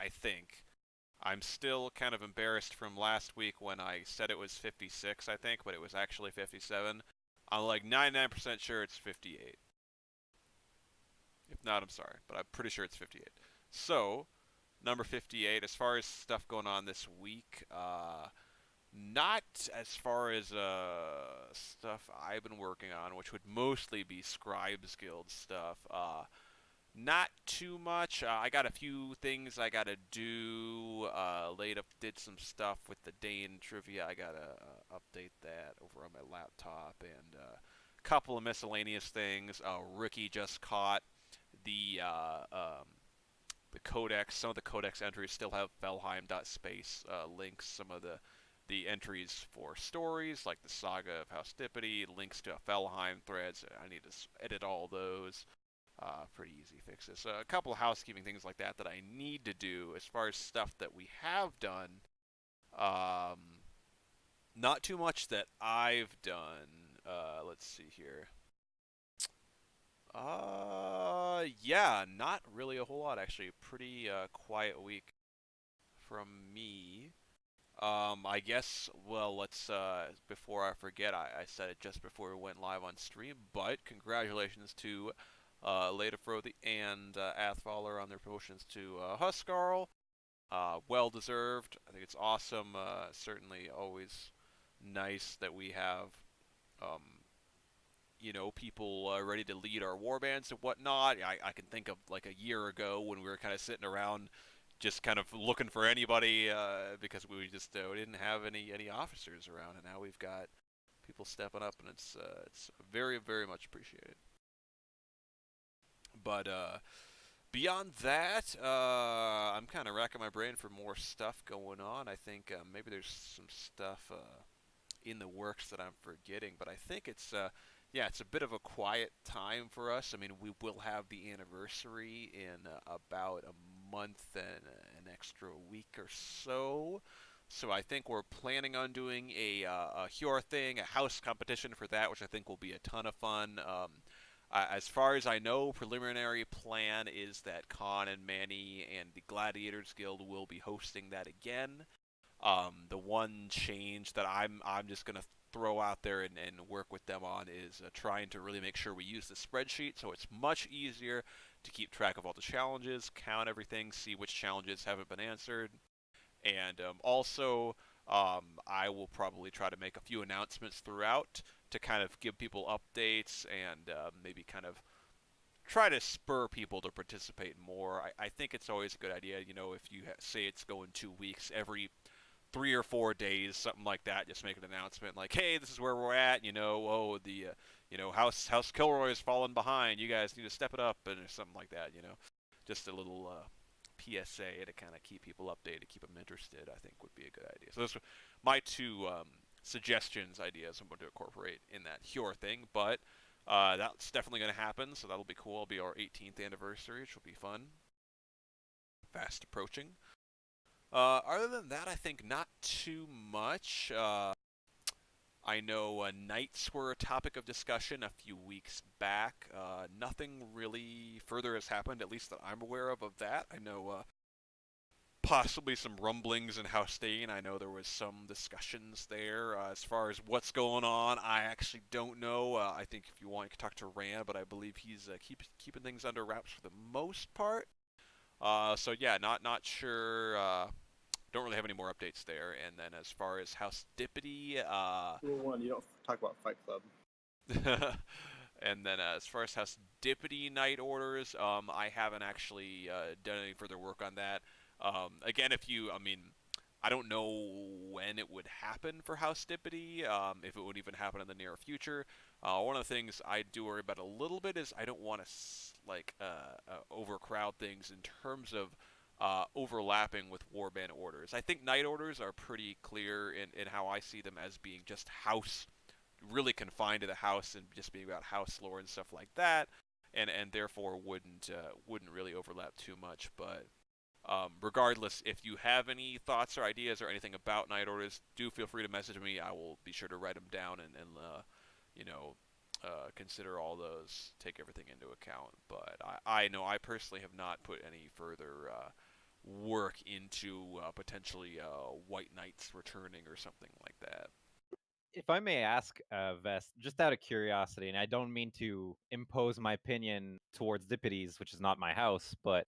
I think. I'm still kind of embarrassed from last week when I said it was 56, I think, but it was actually 57. I'm like 99% sure it's 58. If not, I'm sorry, but I'm pretty sure it's 58. So, number 58, as far as stuff going on this week, not as far as stuff I've been working on, which would mostly be Scribes Guild stuff. Not too much. I got a few things I gotta do. Laid up, did some stuff with the Dane trivia. I gotta update that over on my laptop, and a couple of miscellaneous things. Ricky just caught the the codex. Some of the codex entries still have Felheim.space links. Some of the entries for stories, like the Saga of House Dippity, links to Felheim threads. I need to edit all those. Pretty easy fixes. A couple of housekeeping things like that that I need to do. As far as stuff that we have done, um, not too much that I've done. Let's see here. Yeah, not really a whole lot actually. Pretty quiet week from me. I guess, well, let's, before I forget, I said it just before we went live on stream, but congratulations to Leda Frothy and Athfaller on their promotions to Huskarl. Well deserved. I think it's awesome. Certainly always nice that we have, um, people ready to lead our warbands and whatnot. I can think of like a year ago when we were kind of sitting around just kind of looking for anybody because we just we didn't have any officers around, and now we've got people stepping up, and it's very very much appreciated. But beyond that, I'm kind of racking my brain for more stuff going on. I think maybe there's some stuff in the works that I'm forgetting, but I think it's yeah, it's a bit of a quiet time for us. I mean, we will have the anniversary in about a month and an extra week or so. So I think we're planning on doing a Hjor thing, a house competition for that, which I think will be a ton of fun. As far as I know, preliminary plan is that Khan and Manny and the Gladiators Guild will be hosting that again. The one change that I'm just gonna throw out there and work with them on is trying to really make sure we use the spreadsheet so it's much easier to keep track of all the challenges, count everything, see which challenges haven't been answered, and also I will probably try to make a few announcements throughout to kind of give people updates and maybe kind of try to spur people to participate more. I think it's always a good idea, if you say it's going 2 weeks, every 3 or 4 days, something like that. Just make an announcement like, "Hey, this is where we're at." Oh, the House Kilroy has fallen behind. You guys need to step it up, and something like that. Just a little PSA to kind of keep people updated, keep them interested. I think would be a good idea. So those are my two suggestions, ideas I'm going to incorporate in that Hjor thing. But that's definitely going to happen. So that'll be cool. It'll be our 18th anniversary, which will be fun. Fast approaching. Other than that, I think not too much. I know knights were a topic of discussion a few weeks back. Nothing really further has happened, at least that I'm aware of that. I know possibly some rumblings in House Dane. I know there was some discussions there. As far as what's going on, I actually don't know. I think if you want, you can talk to Rand, but I believe he's keeping things under wraps for the most part. So yeah, not sure. Don't really have any more updates there. And then as far as House Dippity, Rule one: you don't talk about Fight Club. and then as far as House Dippity night orders, I haven't actually done any further work on that. Again, I don't know when it would happen for House Dippity, if it would even happen in the near future. One of the things I do worry about a little bit is I don't want to overcrowd things in terms of overlapping with warband orders. I think night orders are pretty clear in how I see them as being just house, really confined to the house and just being about house lore and stuff like that, and therefore wouldn't really overlap too much. But regardless, if you have any thoughts or ideas or anything about night orders, do feel free to message me. I will be sure to write them down and you know consider all those, take everything into account. But I know I personally have not put any further work into potentially White Knights returning or something like that. If I may ask, Vest, just out of curiosity, and I don't mean to impose my opinion towards Dippities, which is not my house, but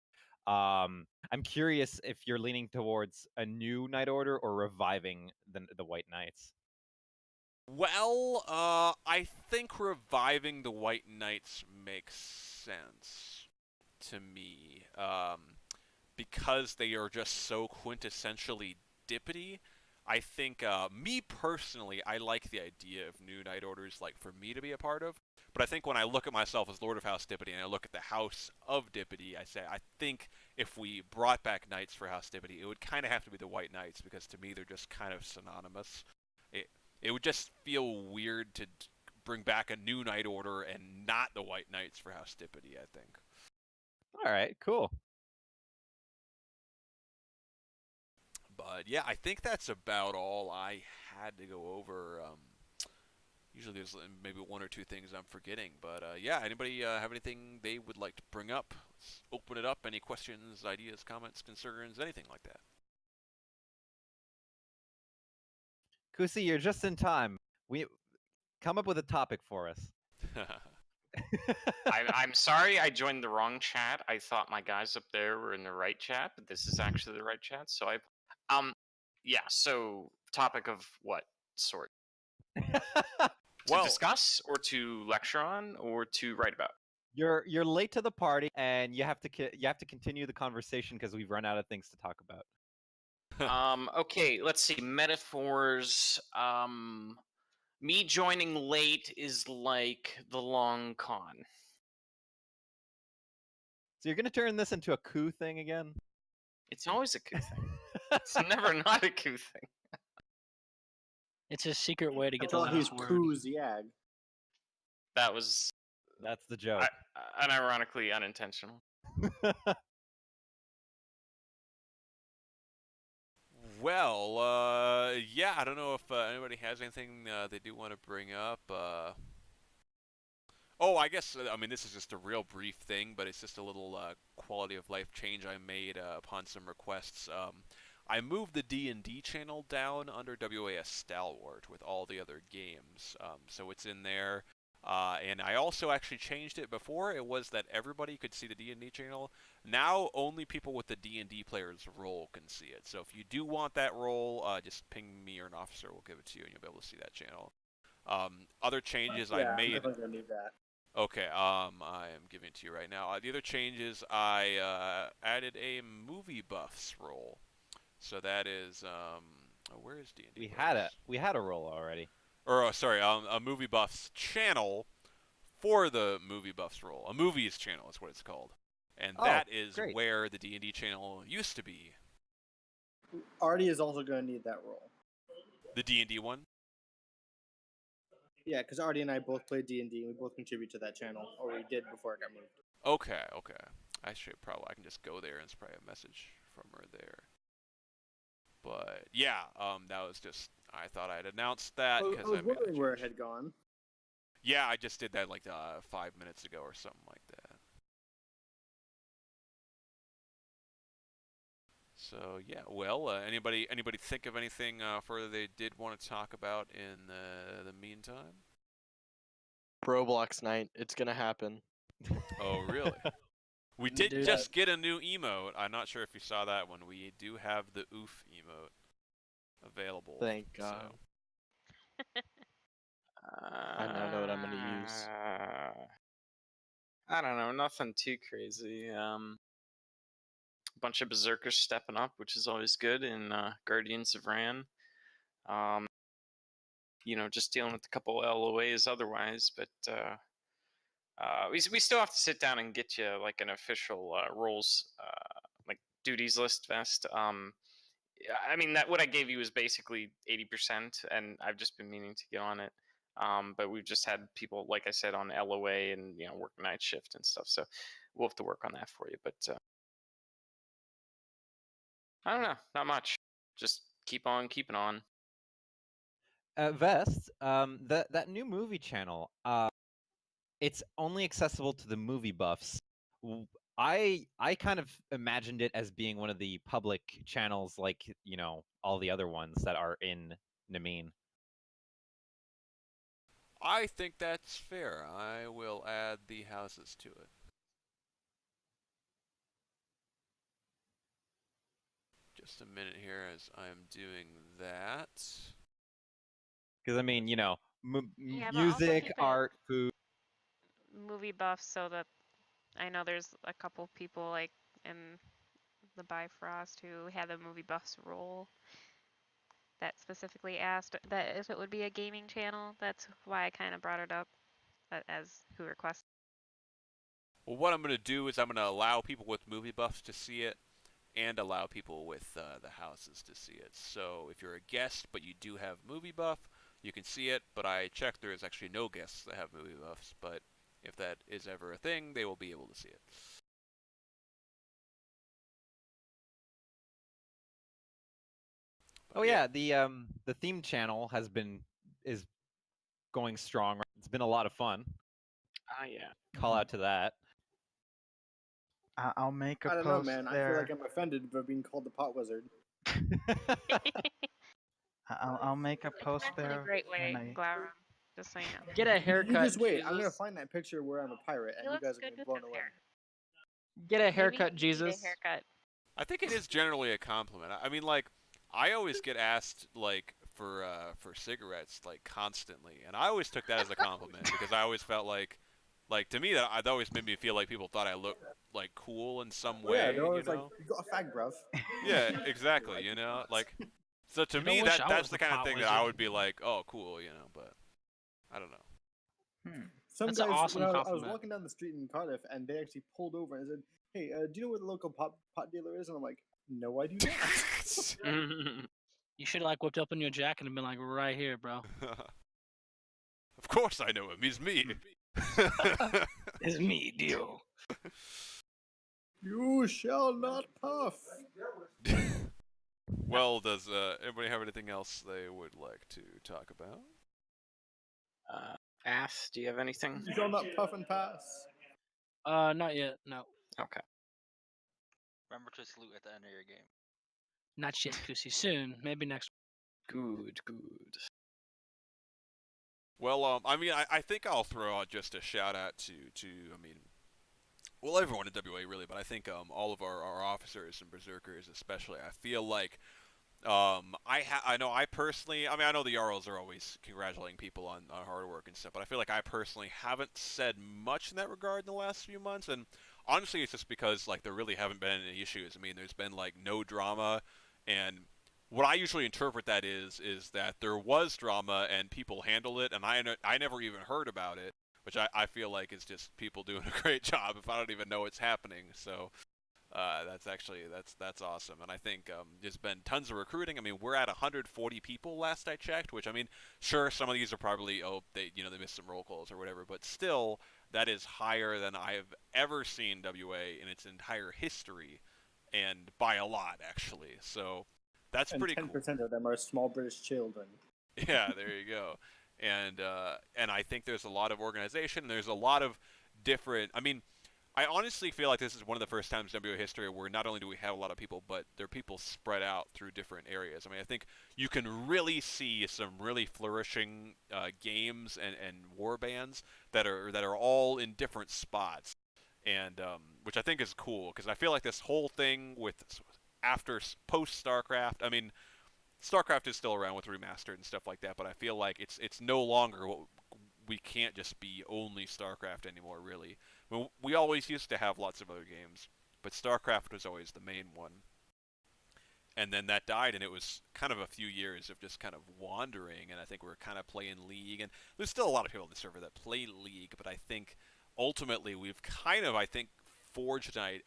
I'm curious if you're leaning towards a new Night Order or reviving the White Knights. Well, I think reviving the White Knights makes sense to me, because they are just so quintessentially Dippity. I think, me personally, I like the idea of new Night Orders, like, for me to be a part of. But I think when I look at myself as Lord of House Dippity and I look at the House of Dippity, I say, I think if we brought back Knights for House Dippity, it would kind of have to be the White Knights, because to me they're just kind of synonymous. It would just feel weird to bring back a new Night Order and not the White Knights for House Dippity, I think. All right, cool. But yeah, I think that's about all I had to go over. Usually there's maybe one or two things I'm forgetting, but yeah, anybody have anything they would like to bring up? Let's open it up. Any questions, ideas, comments, concerns, anything like that? Kusi, you're just in time. We come up with a topic for us. I'm sorry I joined the wrong chat. I thought my guys up there were in the right chat, but this is actually the right chat. So yeah. So topic of what sort? To Well, discuss, or to lecture on, or to write about? You're late to the party, and you have to continue the conversation because we've run out of things to talk about. Okay, let's see. Metaphors. Me joining late is like the long con. So you're gonna turn this into a coup thing again? It's always a coup thing. It's never not a coup thing. It's a secret way to get I the thought he's last word. Kuzyak. That was That's the joke. unironically unintentional. well, yeah, I don't know if anybody has anything they do want to bring up. Oh, I guess, I mean, this is just a real brief thing, but it's just a little quality of life change I made upon some requests. I moved the D&D channel down under WAS Stalwart with all the other games, so it's in there. And I also actually changed it. Before, it was that everybody could see the D&D channel. Now, only people with the D&D player's role can see it. So if you do want that role, just ping me or an officer. We'll give it to you, and you'll be able to see that channel. Other changes Yeah, I I'm made. definitely gonna need that. Okay, I am giving it to you right now. The other changes, I added a movie buffs role. So that is, where is D&D? We had a role already. Or sorry, a movie buffs channel for the movie buffs role. A movies channel is what it's called, and that is great. where the D&D channel used to be. Artie is also gonna need that role. The D&D one. Yeah, because Artie and I both played D&D, and we both contribute to that channel, or we did before it got moved. Okay. I can just go there and spray a message from her there. But yeah, that was just, I thought I'd announced that I because was wondering where it had gone. Yeah, I just did that like 5 minutes ago or something like that. So yeah, well, anybody think of anything further they did want to talk about in the meantime? Roblox night, it's gonna happen. Oh, really? We did Dude. just get a new emote. I'm not sure if you saw that one. We do have the oof emote available. Thank God. So. I now know what I'm gonna use. I don't know, nothing too crazy. A bunch of berserkers stepping up, which is always good in Guardians of Ran. Just dealing with a couple LOAs otherwise, but we still have to sit down and get you like an official roles, like duties list, Vest. I mean, that what I gave you is basically 80%, and I've just been meaning to get on it. But we've just had people, like I said, on LOA and work night shift and stuff. So we'll have to work on that for you. But I don't know, not much. Just keep on keeping on. Vest, that new movie channel, it's only accessible to the movie buffs. I kind of imagined it as being one of the public channels, like all the other ones that are in Nameen. I think that's fair. I will add the houses to it. Just a minute here as I'm doing that. Because I mean, Yeah, but also music, keep it art, food. movie buffs so that I know there's a couple people like in the Bifrost who had the movie buffs role that specifically asked that if it would be a gaming channel. That's why I kind of brought it up as who requested. Well, what I'm going to do is I'm going to allow people with movie buffs to see it and allow people with the houses to see it. So if you're a guest but you do have movie buff, you can see it, but I checked there is actually no guests that have movie buffs, but if that is ever a thing, they will be able to see it. But Oh yeah, the theme channel is going strong. It's been a lot of fun. Ah, yeah. Call out to that. I'll make a I don't post know, man. I feel there. like I'm offended by being called the pot wizard. I'll make a It's post meant in a there. great way, and Glauron. Just so you know. Get a You haircut. just wait. I'm gonna Jesus. find that picture where I'm a pirate, He and you looks guys are good gonna be with blown his away. hair. Get a Maybe haircut, he needs a Jesus. haircut. I think it is generally a compliment. I mean, like, I always get asked like for cigarettes like constantly, and I always took that as a compliment because I always felt like to me that always made me feel like people thought I looked like cool in some Oh, yeah, way. they're always You like, know? "You got a fag, bruv." Yeah, exactly. You know, like, so to You don't me wish I that's was the the kind of pot thing that I wizard. would be like, oh, cool. You know, but I don't know. Some That's an guys, awesome when I was compliment. walking down the street in Cardiff, and they actually pulled over and said, "Hey, do you know where the local pot dealer is?" And I'm like, "No, I do not." You should have like whipped open your jacket and been like, right here, bro. Of course I know him. He's me. It's me, Dio. You shall not puff. Well, does anybody have anything else they would like to talk about? Ass, do you have anything? You shall not puff and pass. Not yet. No, Okay. Remember to salute at the end of your game. not yet, Goosey. Soon, maybe next. Good. Well, I mean, I think I'll throw out just a shout out to I mean, well, everyone in WA really, but I think all of our officers and berserkers especially. I feel like I know I personally, I mean, I know the Jarls are always congratulating people on hard work and stuff, but I feel like I personally haven't said much in that regard in the last few months, and honestly, it's just because like there really haven't been any issues. I mean, there's been like no drama, and what I usually interpret that is that there was drama and people handled it, and I never even heard about it, which I feel like is just people doing a great job if I don't even know it's happening. So that's awesome, and I think there's been tons of recruiting. I mean, we're at 140 people last I checked, which I mean, sure, some of these are probably they missed some roll calls or whatever, but still that is higher than I've ever seen WA in its entire history, and by a lot actually. So that's And pretty cool. 10% of them are small British children. Yeah, there you go. And I think there's a lot of organization. There's a lot of different. I mean, I honestly feel like this is one of the first times in WA history where not only do we have a lot of people, but there are people spread out through different areas. I mean, I think you can really see some really flourishing games and war bands that are all in different spots, and which I think is cool because I feel like this whole thing with after post StarCraft. I mean, StarCraft is still around with remastered and stuff like that, but I feel like it's no longer we can't just be only StarCraft anymore, really. Well, we always used to have lots of other games, but StarCraft was always the main one. And then that died, and it was kind of a few years of just kind of wandering, and I think we were kind of playing League, and there's still a lot of people on the server that play League, but I think ultimately we've kind of, I think, forged a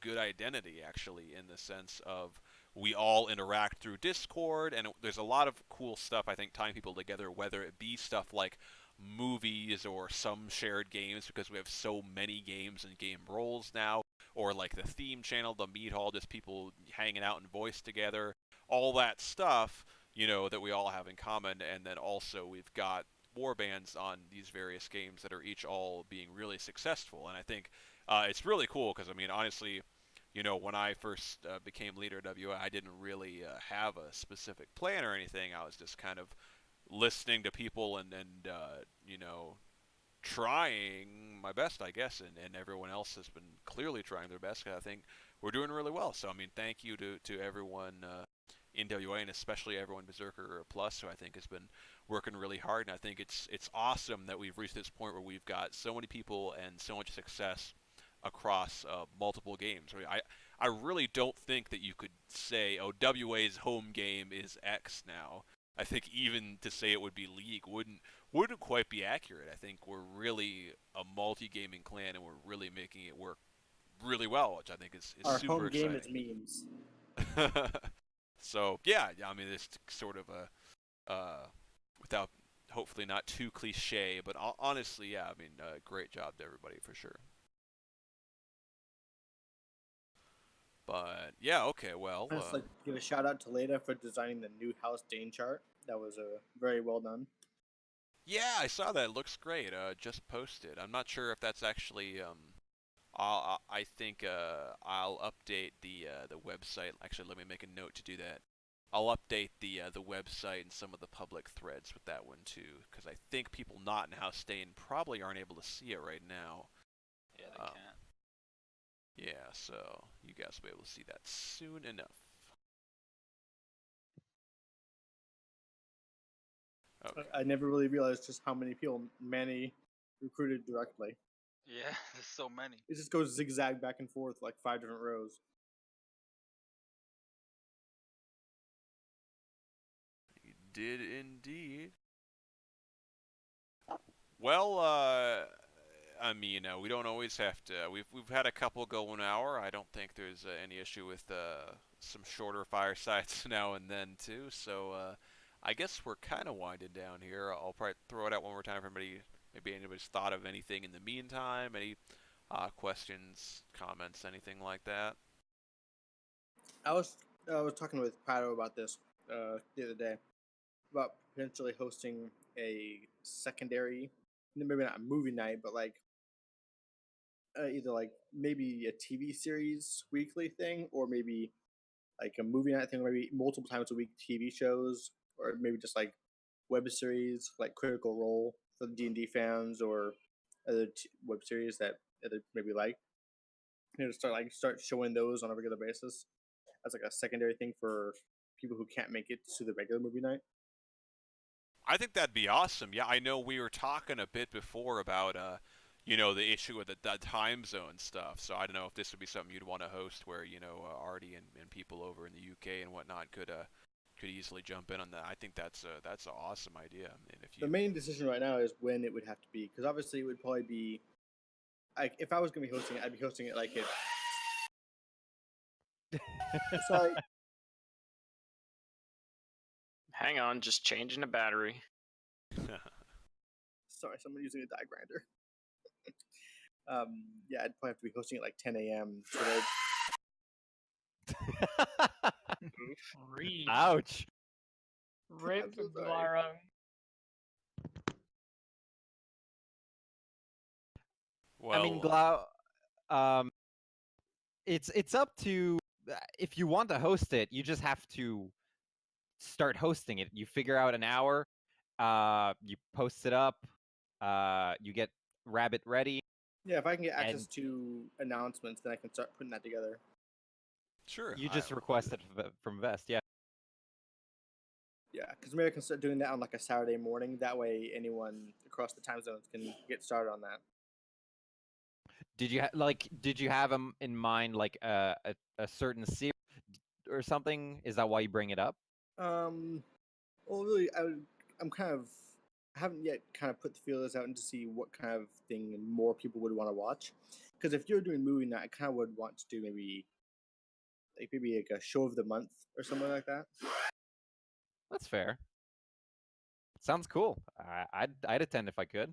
good identity, actually, in the sense of we all interact through Discord, and there's a lot of cool stuff, I think, tying people together, whether it be stuff like movies or some shared games, because we have so many games and game roles now, or like the theme channel, the meat hall, just people hanging out and voice together, all that stuff, that we all have in common. And then also we've got war bands on these various games that are each all being really successful. And I think it's really cool because I mean, honestly, when I first became leader of WA, I didn't really have a specific plan or anything. I was just kind of listening to people and trying my best, I guess, and everyone else has been clearly trying their best. 'Cause I think we're doing really well. So I mean, thank you to everyone in WA and especially everyone Berserker Plus, who I think has been working really hard. And I think it's awesome that we've reached this point where we've got so many people and so much success across multiple games. I mean, I really don't think that you could say, oh, WA's home game is X now. I think even to say it would be League wouldn't quite be accurate. I think we're really a multi-gaming clan, and we're really making it work really well, which I think is Our super home game is exciting. memes. So yeah, I mean, it's sort of a without hopefully not too cliche, but honestly, yeah, I mean, great job to everybody for sure. But yeah, okay, well, I just like to give a shout out to Leda for designing the new House Dane chart. That was very well done. yeah, I saw that. It looks great. Just posted. I'm not sure if that's actually. I think I'll update the website. Actually, let me make a note to do that. I'll update the website and some of the public threads with that one too, because I think people not in House Stain probably aren't able to see it right now. Yeah, they Um, can't. yeah, so you guys will be able to see that soon enough. Okay. I never really realized just how many people Manny recruited directly. Yeah, there's so many. It just goes zigzag back and forth like 5 different rows. He did indeed. Well, I mean, we don't always have to. We've had a couple go an hour. I don't think there's any issue with some shorter firesides now and then too. So I guess we're kind of winding down here. I'll probably throw it out one more time for anybody. Maybe anybody's thought of anything in the meantime. Any questions, comments, anything like that? I was talking with Pato about this the other day about potentially hosting a secondary, maybe not a movie night, but like either like maybe a TV series weekly thing, or maybe like a movie night thing, maybe multiple times a week TV shows, or maybe just like web series like Critical Role for the D&D fans, or other web series that other maybe like. Start showing those on a regular basis as like a secondary thing for people who can't make it to the regular movie night. I think that'd be awesome. Yeah, I know we were talking a bit before about the issue with the time zone stuff. So I don't know if this would be something you'd want to host where, Artie and people over in the UK and whatnot could easily jump in on that. I think that's an awesome idea. I mean, if The you main decision right now is when it would have to be, because obviously it would probably be like if I was gonna be hosting it, I'd be hosting it like it. Sorry, Hang on, just changing a battery. sorry, someone using a die grinder. Yeah, I'd probably have to be hosting it like 10 a.m. today. Reach. Ouch. Rip I'm so sorry. Glarung. well, I mean, Glau, it's up to if you want to host it, you just have to start hosting it. You figure out an hour, you post it up, you get Rabbit ready. Yeah, if I can get access And- to announcements, then I can start putting that together. sure. You just request it from Vest, yeah. Yeah, because maybe I can start doing that on like a Saturday morning. That way, anyone across the time zones can get started on that. Did you have in mind like a certain series or something? Is that why you bring it up? Well, really, I'm kind of I haven't yet kind of put the feelers out and to see what kind of thing more people would want to watch. Because if you're doing movie night, I kind of would want to do maybe like a show of the month or something like that. That's fair. Sounds cool. I'd attend if I could.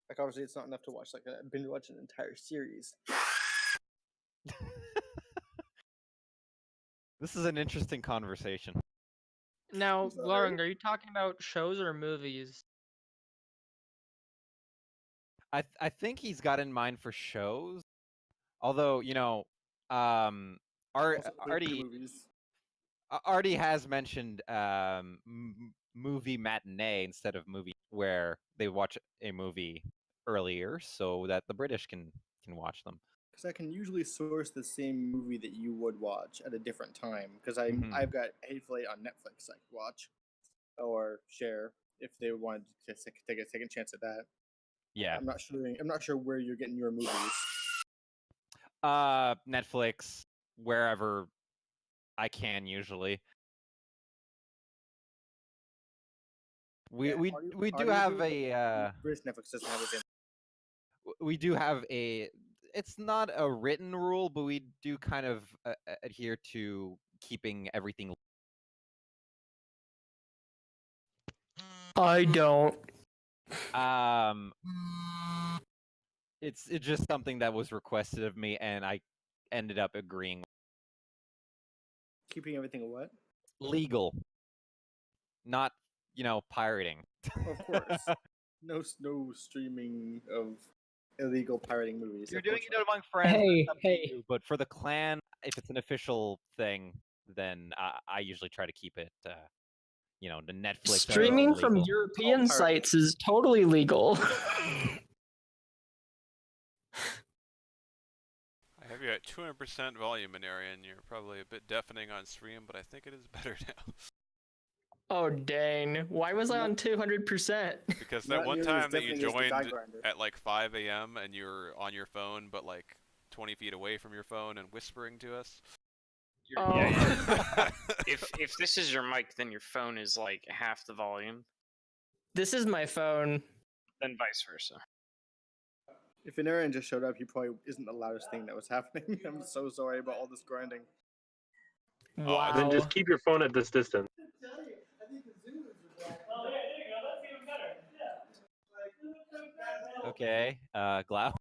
Like obviously, it's not enough to watch like binge watch an entire series. This is an interesting conversation. Now, Sorry. Glarung, are you talking about shows or movies? I think he's got in mind for shows. Although, um, Also, for Artie movies. Artie has mentioned movie matinee instead of movie, where they watch a movie earlier so that the British can watch them. Because I can usually source the same movie that you would watch at a different time. Because Mhm. I've got Hateful Eight on Netflix I could watch or share if they wanted to take a second chance at that. Yeah. I'm not sure where you're getting your movies. Netflix, wherever I can usually. We Yeah, we Artie- we do Artie would have do it, a British Netflix doesn't have the same. we do have a it's not a written rule, but we do kind of adhere to keeping everything. I don't. It's just something that was requested of me, and I ended up agreeing. Keeping everything what? Legal, not pirating. Of course. No streaming of illegal pirating movies. If you're of doing course it not. among friends, Hey, that's up to hey. you, but for the clan, if it's an official thing, then I usually try to keep it. The Netflix Streaming everything from legal. European pirating. sites is totally legal. I have you at 200% volume in area, and you're probably a bit deafening on stream, but I think it is better now. Oh dang! Why was I on 200%? Because that Not one nearly as time that you deafening as the Die joined Grinder. at like 5 a.m. and you're on your phone, but like 20 feet away from your phone and whispering to us. Oh. Yeah. If this is your mic, then your phone is like half the volume. This is my phone. Then vice versa. If an Aaron just showed up, he probably isn't the loudest thing that was happening. I'm so sorry about all this grinding. Wow. Then just keep your phone at this distance. Okay, Glau.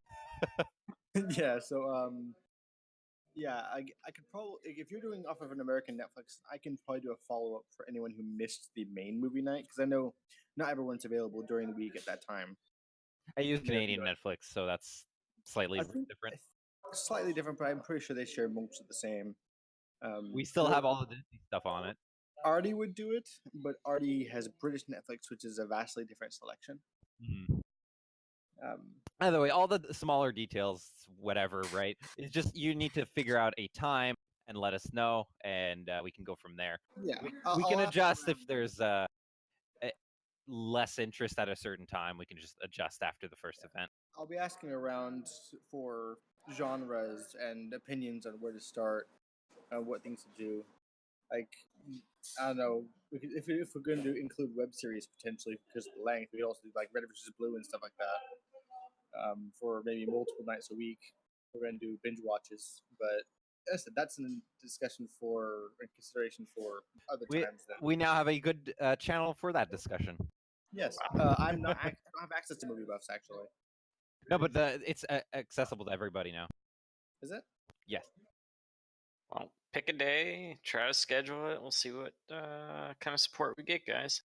Yeah, so yeah, I could probably, if you're doing off of an American Netflix, I can probably do a follow up for anyone who missed the main movie night because I know not everyone's available during the week at that time. I use Yeah, Canadian but Netflix, so that's slightly I think different. slightly different, but I'm pretty sure they share most of the same. We still so have all the Disney stuff on it. Artie would do it, but Artie has British Netflix, which is a vastly different selection. Mhm. Um, By the way, all the smaller details, whatever, right? It's just you need to figure out a time and let us know, and we can go from there. yeah, We can I'll ask adjust if around. there's less interest at a certain time. We can just adjust after the first event. I'll be asking around for genres and opinions on where to start, what things to do. Like, I don't know, if we're going to include web series potentially because of the length, we could also do like Red versus Blue and stuff like that. For maybe multiple nights a week, we're going to do binge watches. But that's a discussion for and consideration for other times. Then We now have a good channel for that discussion. yes, I'm not. I don't have access to movie buffs actually. No, but it's accessible to everybody now. Is it? Yes. Well, pick a day, try to schedule it. We'll see what kind of support we get, guys.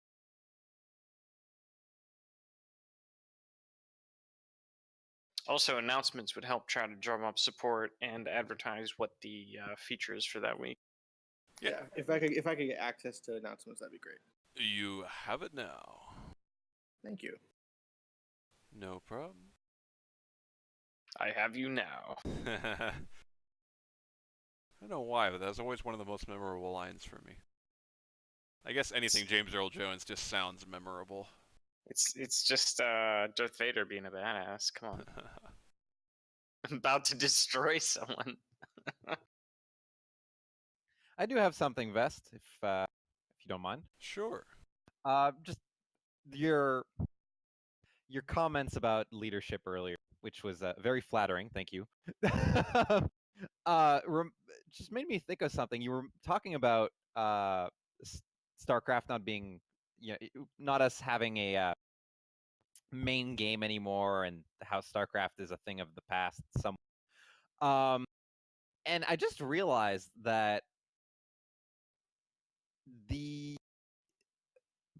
Also, announcements would help try to drum up support and advertise what the feature is for that week. Yeah. If I could get access to announcements, that'd be great. You have it now. Thank you. No problem. I have you now. I don't know why, but that's always one of the most memorable lines for me. I guess anything James Earl Jones just sounds memorable. It's just Darth Vader being a badass. Come on. I'm about to destroy someone. I do have something, Vest, if you don't mind. Sure. Just your comments about leadership earlier, which was very flattering. Thank you. Just made me think of something. You were talking about StarCraft not being, not us having a main game anymore, and how StarCraft is a thing of the past. And I just realized that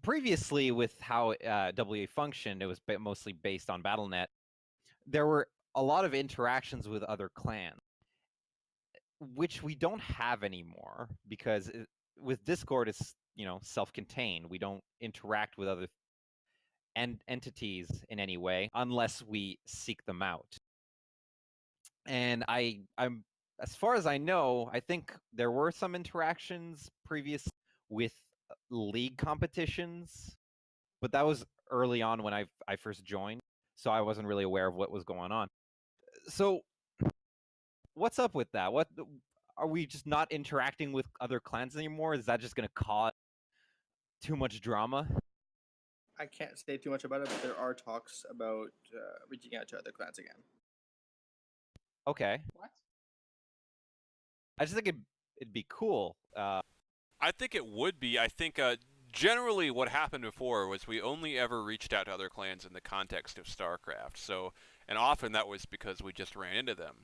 previously with how WA functioned, it was mostly based on BattleNet. there were a lot of interactions with other clans, which we don't have anymore because with Discord it's self-contained. We don't interact with other entities in any way unless we seek them out. And I'm as far as I know, I think there were some interactions previous with league competitions, but that was early on when I first joined, so I wasn't really aware of what was going on. So what's up with that? What are we just not interacting with other clans anymore? Is that just going to cause too much drama? I can't say too much about it, but there are talks about reaching out to other clans again. Okay. What? I just think it'd be cool. I think it would be. I think generally what happened before was we only ever reached out to other clans in the context of StarCraft. So, and often that was because we just ran into them.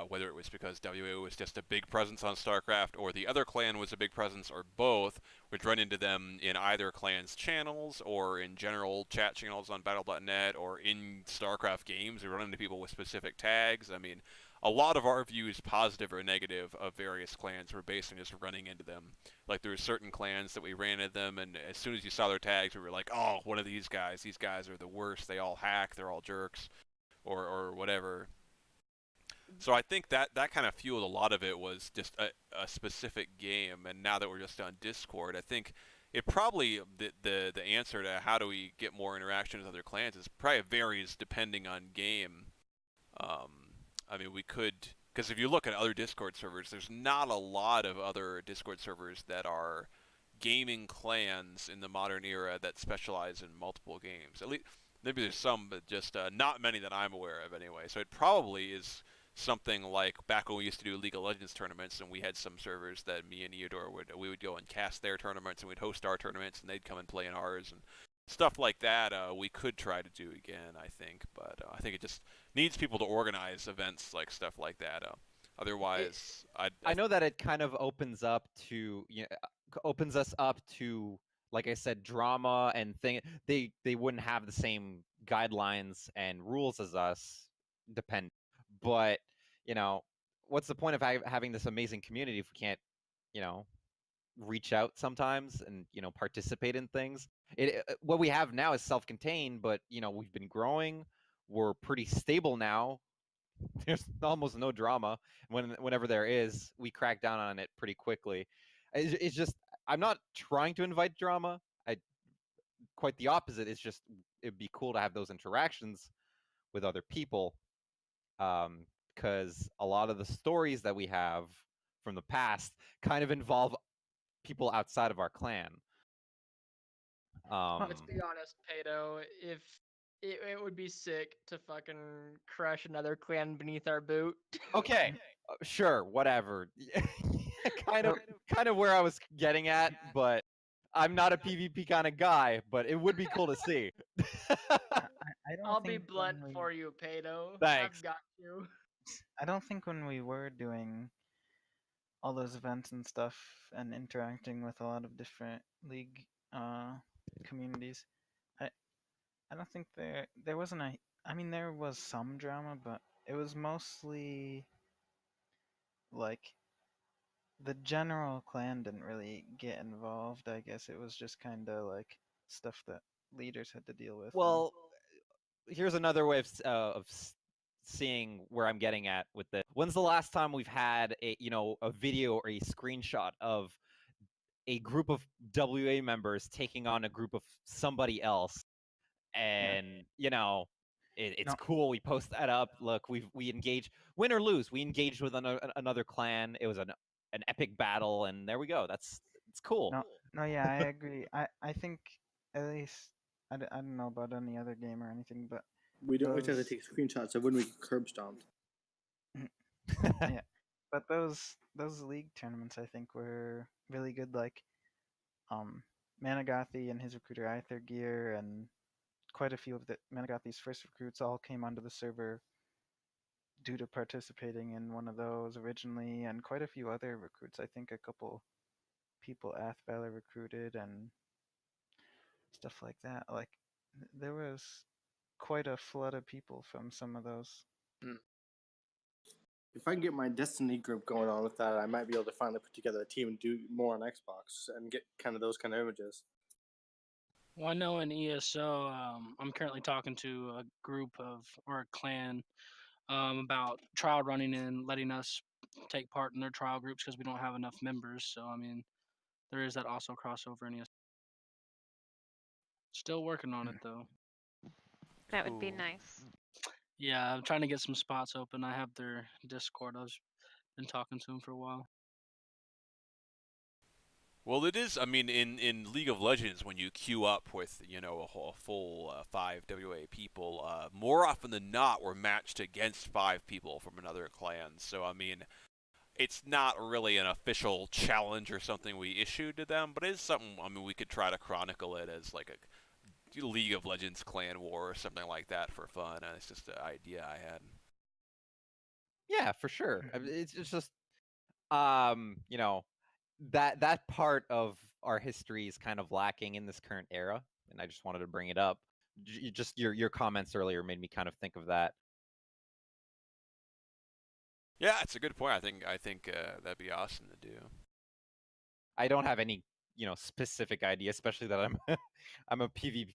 Whether it was because WA was just a big presence on StarCraft, or the other clan was a big presence, or both, we'd run into them in either clan's channels, or in general chat channels on Battle.net, or in StarCraft games. We run into people with specific tags. I mean, a lot of our views, positive or negative, of various clans were based on just running into them. Like, there were certain clans that we ran into them, and as soon as you saw their tags, we were like, oh, one of these guys are the worst. They all hack. They're all jerks, or whatever. So I think that kind of fueled a lot of it, was just a specific game. And now that we're just on Discord, I think it probably, the answer to how do we get more interaction with other clans is probably varies depending on game. I mean, we could, because if you look at other Discord servers, there's not a lot of other Discord servers that are gaming clans in the modern era that specialize in multiple games. At least, maybe there's some, but just not many that I'm aware of anyway. So it probably is something like back when we used to do League of Legends tournaments, and we had some servers that me and Eudor would go and cast their tournaments, and we'd host our tournaments, and they'd come and play in ours, and stuff like that. We could try to do again, I think, but I think it just needs people to organize events like stuff like that. Otherwise, I know that it kind of opens up to opens us up to, like I said, drama and thing. They wouldn't have the same guidelines and rules as us, depend. But what's the point of having this amazing community if we can't, reach out sometimes and participate in things? What we have now is self-contained, but we've been growing. We're pretty stable now. There's almost no drama. Whenever there is, we crack down on it pretty quickly. It's just, I'm not trying to invite drama. Quite the opposite. It's just, it'd be cool to have those interactions with other people, because a lot of the stories that we have from the past kind of involve people outside of our clan. Let's be honest, Pato. If it would be sick to fucking crush another clan beneath our boot. Okay, sure, whatever. kind of where I was getting at, but I'm not a PvP kind of guy. But it would be cool to see. I don't I'll be think blunt when we, for you, Pato. Thanks. I've got you. I don't think when we were doing all those events and stuff and interacting with a lot of different league communities, I don't think there wasn't a. I mean, there was some drama, but it was mostly like the general clan didn't really get involved. I guess it was just kind of like stuff that leaders had to deal with. Well, here's another way of seeing where I'm getting at with this. When's the last time we've had a video or a screenshot of a group of WA members taking on a group of somebody else? And it's No. cool. We post that up. Look, we engage, win or lose. We engaged with another clan. It was an epic battle, and there we go. It's cool. No, yeah, I agree. I think at least I don't know about any other game or anything, but We don't always have to those- take screenshots of when we get curb stomped. yeah, but those league tournaments I think were really good. Like, Managathi and his recruiter Aether Gear and quite a few of the Managathi's first recruits all came onto the server due to participating in one of those originally, and quite a few other recruits. I think a couple people Athvalor recruited and stuff like that. Like, there was quite a flood of people from some of those. If I can get my Destiny group going on with that, I might be able to finally put together a team and do more on Xbox and get kind of those kind of images. Well, I know in ESO, I'm currently talking to a group of or a clan about trial running and letting us take part in their trial groups because we don't have enough members. So I mean, there is that also crossover in ESO. Still working on it though. That would be Cool. nice. Yeah, I'm trying to get some spots open. I have their Discord. I've been talking to them for a while. Well, it is. I mean, in League of Legends, when you queue up with a full 5 WA people, more often than not, we're matched against 5 people from another clan. So I mean, it's not really an official challenge or something we issued to them, but it is something. I mean, we could try to chronicle it as like a League of Legends clan war or something like that for fun. And it's just an idea I had. Yeah, for sure. It's just you know, that part of our history is kind of lacking in this current era, and I just wanted to bring it up. Just your comments earlier made me kind of think of that. Yeah, it's a good point. I think that'd be awesome to do. I don't have any, specific idea, especially that I'm I'm a PvE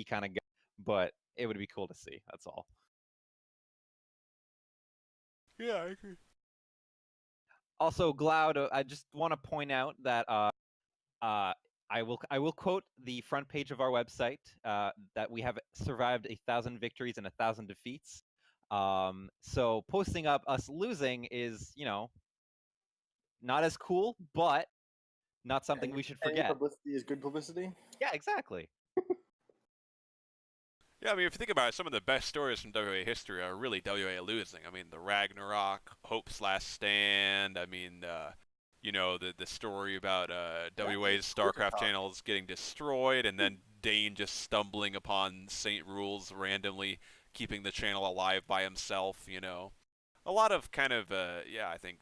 kind of guy, but it would be cool to see. That's all. Yeah, I agree. Also, Gloud, I just want to point out that I will quote the front page of our website that we have survived 1,000 victories and 1,000 defeats. So posting up us losing is, not as cool, but not something we should Any forget. publicity is good publicity. Yeah, exactly. Yeah, I mean, if you think about it, some of the best stories from WA history are really WA losing. I mean, the Ragnarok, Hope's Last Stand. I mean, the story about WA's StarCraft channels getting destroyed, and then Dane just stumbling upon Saint Rules randomly, keeping the channel alive by himself. A lot of kind of I think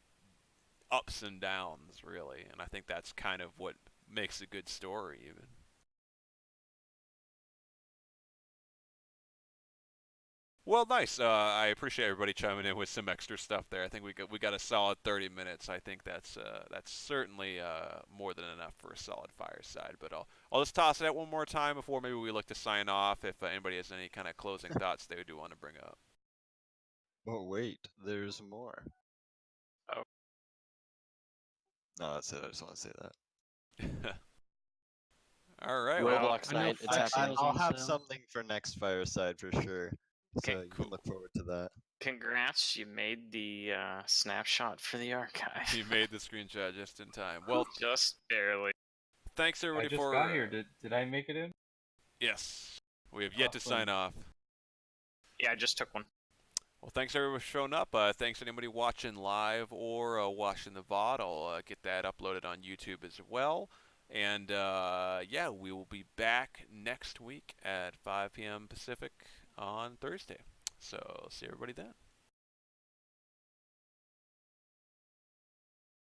ups and downs really, and I think that's kind of what makes a good story even. Well, nice. I appreciate everybody chiming in with some extra stuff there. I think we got a solid 30 minutes. I think that's certainly more than enough for a solid fireside. But I'll just toss it out one more time before maybe we look to sign off. If anybody has any kind of closing thoughts they do want to bring up. Oh wait, there's more. Oh. No, that's it. I just want to say that. All right. Roblox I know night. It's Flex happening. sales I'll on have sale. something for next fireside for sure. So Okay, you cool. can look forward to that. Congrats, you made the snapshot for the archive. You made the screenshot just in time. Well, just barely. thanks everybody I just for. got here. Did I make it in? Yes. We have yet to Awesome. sign off. Yeah, I just took one. Well, thanks everyone for showing up. Thanks anybody watching live or watching the VOD. I'll get that uploaded on YouTube as well. And we will be back next week at 5 p.m. Pacific on Thursday. So see everybody then.